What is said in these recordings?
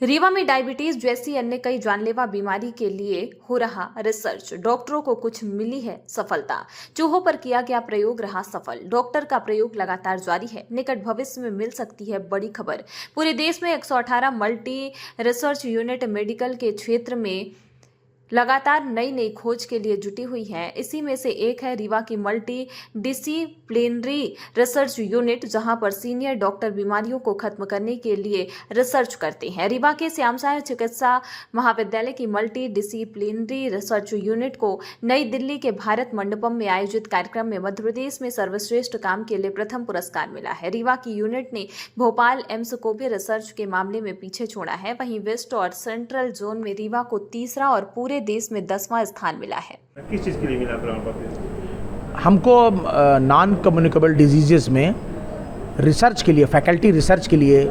रीवा में डायबिटीज जैसी अन्य कई जानलेवा बीमारी के लिए हो रहा रिसर्च। डॉक्टरों को कुछ मिली है सफलता। चूहों पर किया गया प्रयोग रहा सफल। डॉक्टर का प्रयोग लगातार जारी है। निकट भविष्य में मिल सकती है बड़ी खबर। पूरे देश में 118 मल्टी रिसर्च यूनिट मेडिकल के क्षेत्र में लगातार नई नई खोज के लिए जुटी हुई है। इसी में से एक है रीवा की मल्टी डिसिप्लिनरी रिसर्च यूनिट, जहां पर सीनियर डॉक्टर बीमारियों को खत्म करने के लिए रिसर्च करते हैं। रीवा के श्यामसाय चिकित्सा महाविद्यालय की मल्टी डिसिप्लिनरी रिसर्च यूनिट को नई दिल्ली के भारत मंडपम में आयोजित कार्यक्रम में मध्य प्रदेश में सर्वश्रेष्ठ काम के लिए प्रथम पुरस्कार मिला है। रीवा की यूनिट ने भोपाल एम्स को भी रिसर्च के मामले में पीछे छोड़ा है। वहीं वेस्ट और सेंट्रल जोन में रीवा को तीसरा और पूरे देश में 10वां स्थान मिला है। किस चीज़ के लिए मिला प्रमाण पत्र? हमको नॉन कम्युनिकेबल डिजीजेस में रिसर्च के लिए, फैकल्टी रिसर्च के लिए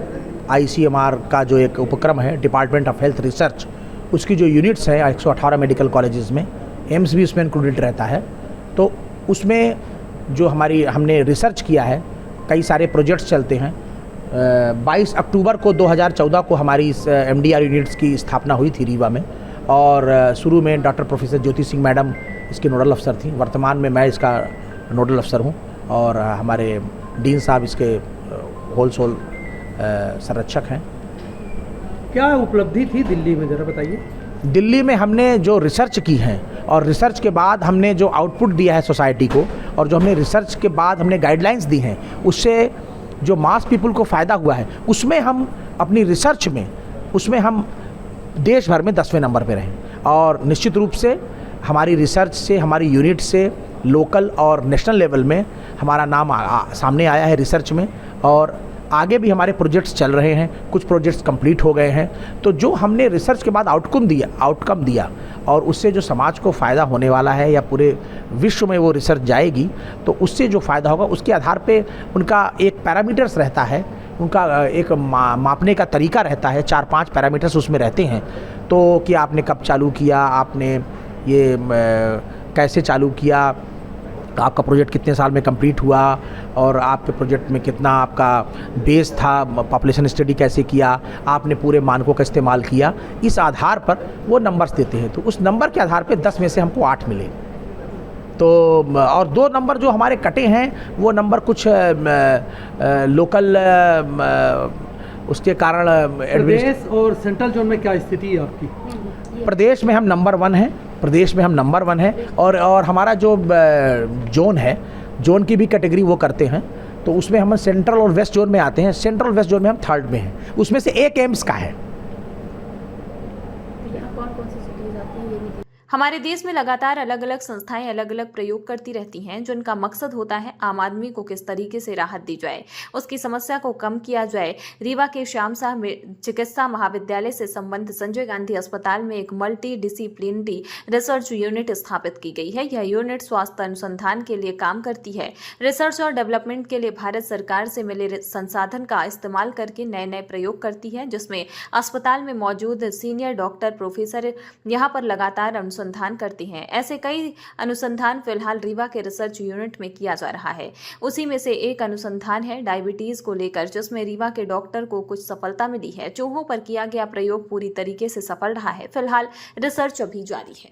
ICMR का जो एक उपक्रम है, डिपार्टमेंट ऑफ हेल्थ रिसर्च, उसकी जो यूनिट्स है 118 मेडिकल कॉलेजेस में, एम्स भी उसमें इंक्लूडेड रहता है। तो उसमें जो हमने रिसर्च किया है, कई सारे प्रोजेक्ट्स चलते हैं। 22 अक्टूबर को 2014 को हमारी इस MDR यूनिट्स की स्थापना हुई थी रीवा में, और शुरू में doctor professor Jyoti Singh madam इसके नोडल अफसर थी। वर्तमान में मैं इसका नोडल अफसर हूँ, और हमारे डीन साहब इसके होलसेल संरक्षक हैं। क्या उपलब्धि थी दिल्ली में, ज़रा बताइए। दिल्ली में हमने जो रिसर्च की है, और रिसर्च के बाद हमने जो आउटपुट दिया है सोसाइटी को, और जो हमने रिसर्च के बाद हमने गाइडलाइंस दी हैं, उससे जो मास पीपल को फ़ायदा हुआ है, उसमें हम अपनी रिसर्च में, उसमें हम देश भर में 10वें नंबर पे रहे। और निश्चित रूप से हमारी रिसर्च से, हमारी यूनिट से लोकल और नेशनल लेवल में हमारा नाम सामने आया है रिसर्च में, और आगे भी हमारे प्रोजेक्ट्स चल रहे हैं। कुछ प्रोजेक्ट्स कंप्लीट हो गए हैं। तो जो हमने रिसर्च के बाद आउटकम दिया, और उससे जो समाज को फ़ायदा होने वाला है, या पूरे विश्व में वो रिसर्च जाएगी, तो उससे जो फ़ायदा होगा उसके आधार पे उनका एक पैरामीटर्स रहता है, उनका एक मापने का तरीका रहता है। 4-5 पैरामीटर्स उसमें रहते हैं। तो कि आपने कब चालू किया, आपने ये कैसे चालू किया, आपका प्रोजेक्ट कितने साल में कंप्लीट हुआ, और आपके प्रोजेक्ट में कितना आपका बेस था, पॉपुलेशन स्टडी कैसे किया, आपने पूरे मानकों का इस्तेमाल किया। इस आधार पर वो नंबर्स देते हैं। तो उस नंबर के आधार पे 10 में से हमको 8 मिले। तो और 2 नंबर जो हमारे कटे हैं, वो नंबर कुछ लोकल उसके कारण प्रदेश और सेंट्रल जोन में क्या स्थिति है आपकी? प्रदेश में हम नंबर 1 हैं। और हमारा जो जोन है, जोन की भी कैटेगरी वो करते हैं। तो उसमें हम सेंट्रल और वेस्ट जोन में आते हैं। सेंट्रल वेस्ट जोन में हम 3rd में हैं। उसमें से एक एम्स का है। हमारे देश में लगातार अलग अलग संस्थाएं अलग अलग प्रयोग करती रहती हैं, जिनका मकसद होता है आम आदमी को किस तरीके से राहत दी जाए, उसकी समस्या को कम किया जाए। रीवा के श्यामसाय चिकित्सा महाविद्यालय से संबंधित संजय गांधी अस्पताल में एक मल्टी डिसिप्लिनरी रिसर्च यूनिट स्थापित की गई है। यह यूनिट स्वास्थ्य अनुसंधान के लिए काम करती है। रिसर्च और डेवलपमेंट के लिए भारत सरकार से मिले संसाधन का इस्तेमाल करके नए नए प्रयोग करती है, जिसमें अस्पताल में मौजूद सीनियर डॉक्टर प्रोफेसर यहाँ पर लगातार अनुसंधान करती हैं। ऐसे कई अनुसंधान फिलहाल रीवा के रिसर्च यूनिट में किया जा रहा है। उसी में से एक अनुसंधान है डायबिटीज को लेकर, जिसमें रीवा के डॉक्टर को कुछ सफलता मिली है। चूहों पर किया गया प्रयोग पूरी तरीके से सफल रहा है। फिलहाल रिसर्च अभी जारी है।